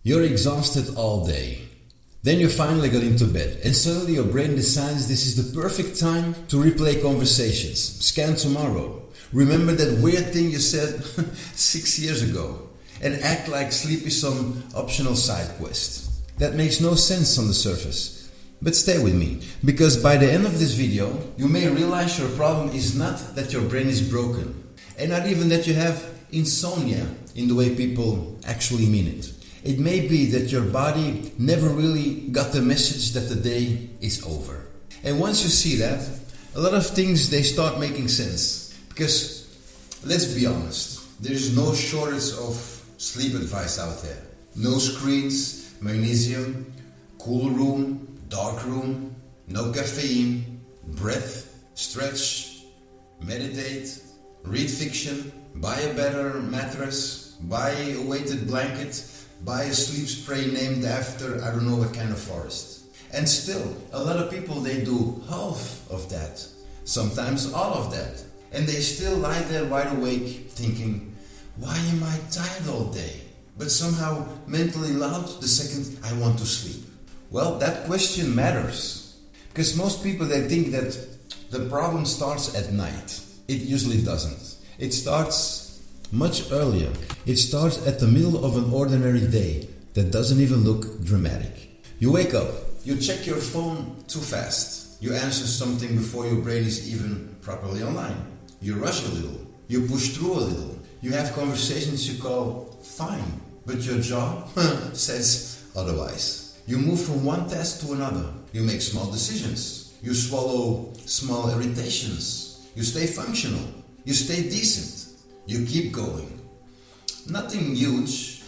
You're exhausted all day. Then you finally got into bed and suddenly your brain decides this is the perfect time to replay conversations, scan tomorrow, remember that weird thing you said 6 years ago, and act like sleep is some optional side quest. That makes no sense on the surface. But stay with me, because by the end of this video, you may realize your problem is not that your brain is broken, and not even that you have insomnia in the way people actually mean it. It may be that your body never really got the message that the day is over. And once you see that, a lot of things, they start making sense. Because, let's be honest, there's no shortage of sleep advice out there. No screens, magnesium, cool room, dark room, no caffeine, breath, stretch, meditate, read fiction, buy a better mattress, buy a weighted blanket, buy a sleep spray named after I don't know what kind of forest. And still, a lot of people, they do half of that, sometimes all of that. And they still lie there wide awake thinking, why am I tired all day? But somehow mentally loud the second I want to sleep. Well, that question matters. Because most people, they think that the problem starts at night. It usually doesn't. It starts much earlier. It starts at the middle of an ordinary day that doesn't even look dramatic. You wake up, you check your phone too fast. You answer something before your brain is even properly online. You rush a little, you push through a little. You have conversations you call fine, but your jaw says otherwise. You move from one task to another. You make small decisions. You swallow small irritations. You stay functional. You stay decent. You keep going. Nothing huge.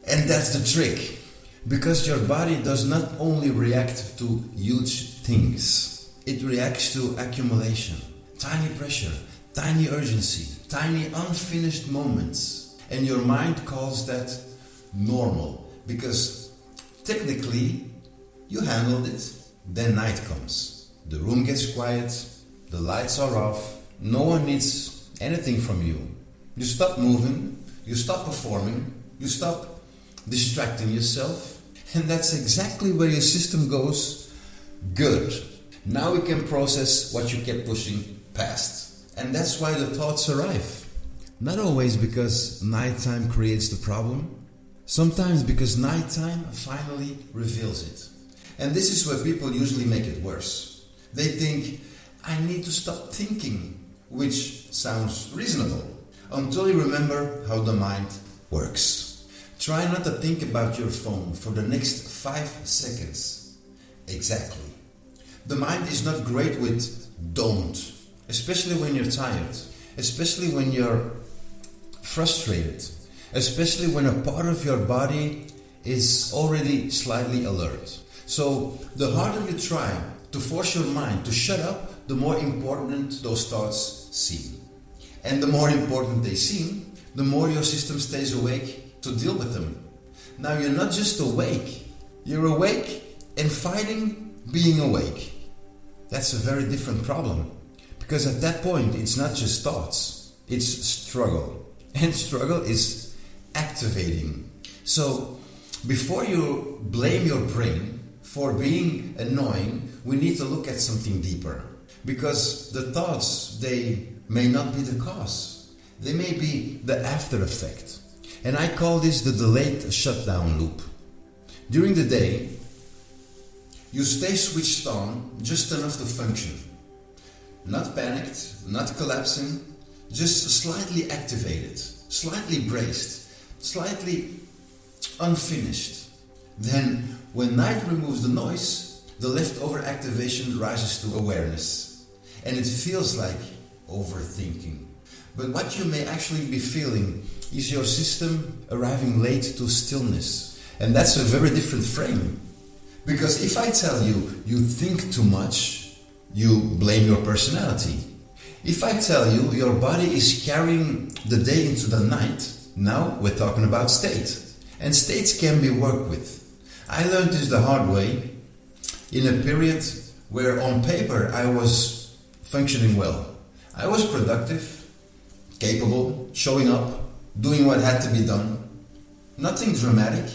And that's the trick. Because your body does not only react to huge things. It reacts to accumulation. Tiny pressure. Tiny urgency. Tiny unfinished moments. And your mind calls that normal. Because technically, you handled it. Then night comes. The room gets quiet. The lights are off. No one needs anything from you. You stop moving, you stop performing, you stop distracting yourself, and that's exactly where your system goes, good. Now we can process what you kept pushing past. And that's why the thoughts arrive. Not always because nighttime creates the problem, sometimes because nighttime finally reveals it. And this is where people usually make it worse. They think, I need to stop thinking, which sounds reasonable, until you remember how the mind works. Try not to think about your phone for the next 5 seconds. Exactly. The mind is not great with don't, especially when you're tired, especially when you're frustrated, especially when a part of your body is already slightly alert. So the harder you try to force your mind to shut up, the more important those thoughts seem. And the more important they seem, the more your system stays awake to deal with them. Now you're not just awake, you're awake and fighting being awake. That's a very different problem. Because at that point, it's not just thoughts, it's struggle. And struggle is activating. So before you blame your brain for being annoying, we need to look at something deeper. Because the thoughts, they may not be the cause. They may be the after effect. And I call this the delayed shutdown loop. During the day, you stay switched on just enough to function. Not panicked, not collapsing, just slightly activated, slightly braced, slightly unfinished. Then, when night removes the noise, the leftover activation rises to awareness. And it feels like overthinking. But what you may actually be feeling is your system arriving late to stillness. And that's a very different frame. Because if I tell you, you think too much, you blame your personality. If I tell you, your body is carrying the day into the night, now we're talking about state. And states can be worked with. I learned this the hard way in a period where on paper I was functioning well. I was productive, capable, showing up, doing what had to be done. Nothing dramatic,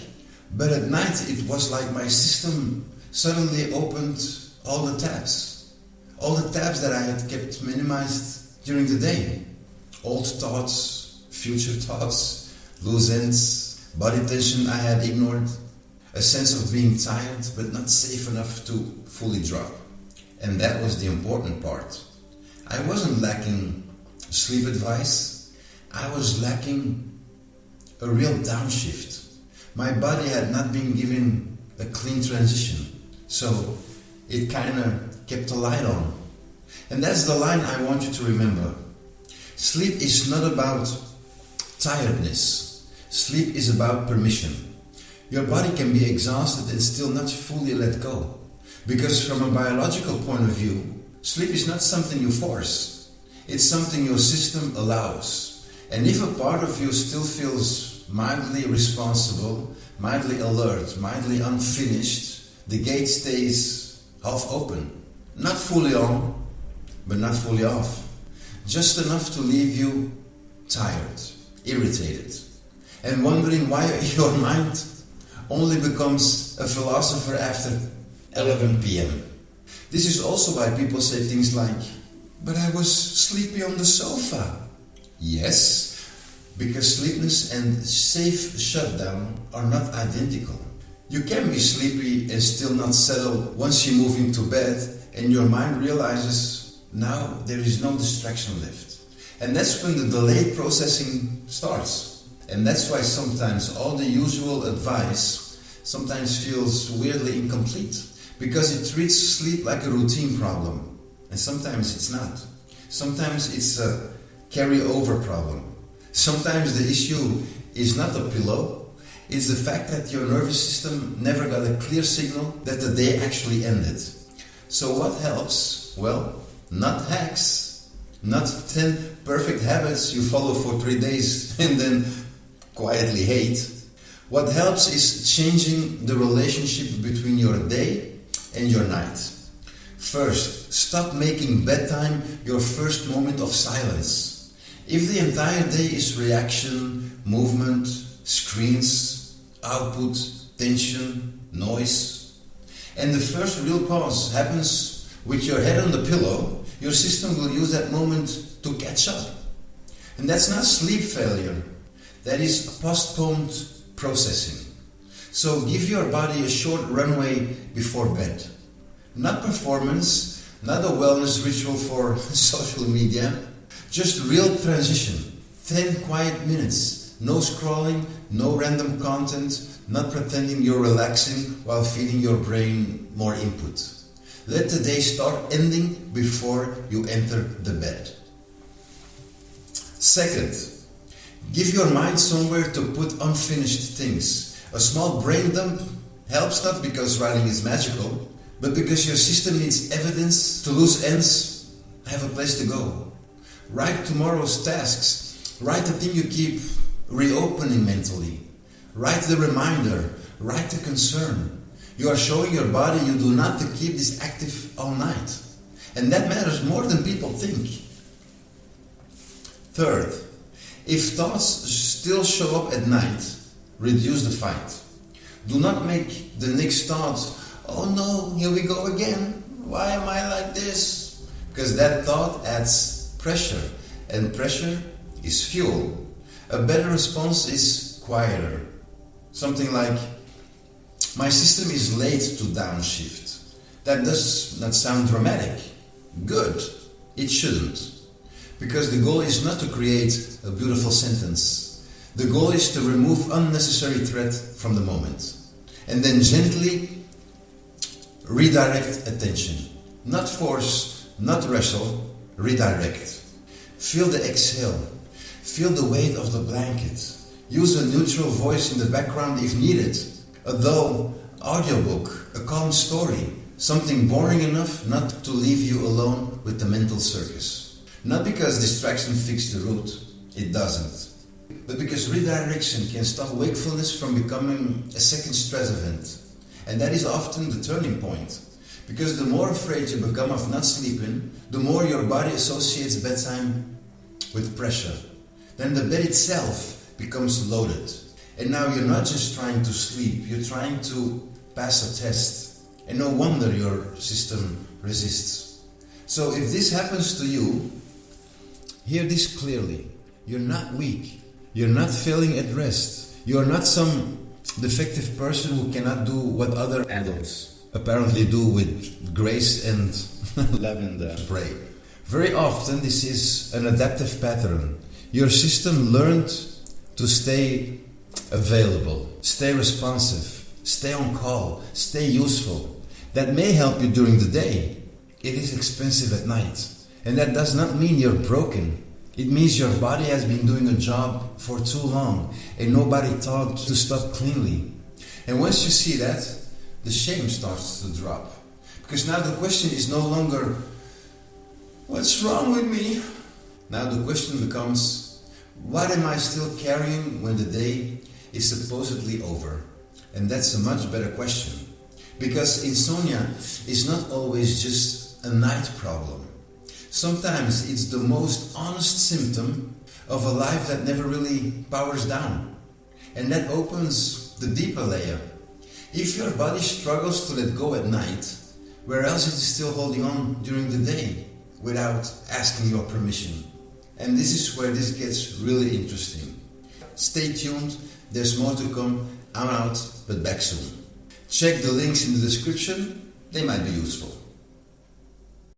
But at night it was like my system suddenly opened all the tabs. All the tabs that I had kept minimized during the day. Old thoughts, future thoughts, loose ends, body tension I had ignored. A sense of being tired but not safe enough to fully drop. And that was the important part. I wasn't lacking sleep advice. I was lacking a real downshift. My body had not been given a clean transition. So it kind of kept the light on. And that's the line I want you to remember. Sleep is not about tiredness. Sleep is about permission. Your body can be exhausted and still not fully let go. Because from a biological point of view, sleep is not something you force. It's something your system allows. And if a part of you still feels mildly responsible, mildly alert, mildly unfinished, the gate stays half open. Not fully on, but not fully off. Just enough to leave you tired, irritated, and wondering why your mind only becomes a philosopher after 11 p.m. This is also why people say things like, but I was sleepy on the sofa. Yes, because sleepiness and safe shutdown are not identical. You can be sleepy and still not settle once you move into bed and your mind realizes now there is no distraction left. And that's when the delayed processing starts. And that's why sometimes all the usual advice sometimes feels weirdly incomplete. Because it treats sleep like a routine problem. And sometimes it's not. Sometimes it's a carry-over problem. Sometimes the issue is not a pillow. It's the fact that your nervous system never got a clear signal that the day actually ended. So what helps? Well, not hacks. Not 10 perfect habits you follow for 3 days and then quietly hate. What helps is changing the relationship between your day and your night. First, stop making bedtime your first moment of silence. If the entire day is reaction, movement, screens, output, tension, noise, and the first real pause happens with your head on the pillow, your system will use that moment to catch up. And that's not sleep failure. That is postponed processing. So give your body a short runway before bed. Not performance, not a wellness ritual for social media, just real transition. 10 quiet minutes. No scrolling, no random content, not pretending you're relaxing while feeding your brain more input. Let the day start ending before you enter the bed. Second, give your mind somewhere to put unfinished things. A small brain dump helps not because writing is magical, but because your system needs evidence to loose ends have a place to go. Write tomorrow's tasks. Write the thing you keep reopening mentally. Write the reminder. Write the concern. You are showing your body you do not to keep this active all night. And that matters more than people think. Third, if thoughts still show up at night, reduce the fight. Do not make the next thought, oh no, here we go again. Why am I like this? Because that thought adds pressure, and pressure is fuel. A better response is quieter. Something like, my system is late to downshift. That does not sound dramatic. Good. It shouldn't. Because the goal is not to create a beautiful sentence. The goal is to remove unnecessary threat from the moment. And then gently redirect attention. Not force, not wrestle, redirect. Feel the exhale. Feel the weight of the blanket. Use a neutral voice in the background if needed. A dull audiobook, a calm story. Something boring enough not to leave you alone with the mental circus. Not because distraction fixes the root, it doesn't. But because redirection can stop wakefulness from becoming a second stress event. And that is often the turning point. Because the more afraid you become of not sleeping, the more your body associates bedtime with pressure. Then the bed itself becomes loaded. And now you're not just trying to sleep, you're trying to pass a test. And no wonder your system resists. So if this happens to you, hear this clearly. You're not weak. You're not failing at rest. You're not some defective person who cannot do what other adults apparently do with grace and lavender spray. Very often this is an adaptive pattern. Your system learned to stay available, stay responsive, stay on call, stay useful. That may help you during the day. It is expensive at night. And that does not mean you're broken. It means your body has been doing a job for too long and nobody taught to stop cleanly. And once you see that, the shame starts to drop. Because now the question is no longer, what's wrong with me? Now the question becomes, what am I still carrying when the day is supposedly over? And that's a much better question. Because insomnia is not always just a night problem. Sometimes it's the most honest symptom of a life that never really powers down. And that opens the deeper layer. If your body struggles to let go at night, where else it is still holding on during the day without asking your permission? And this is where this gets really interesting. Stay tuned, there's more to come. I'm out, but back soon. Check the links in the description, they might be useful.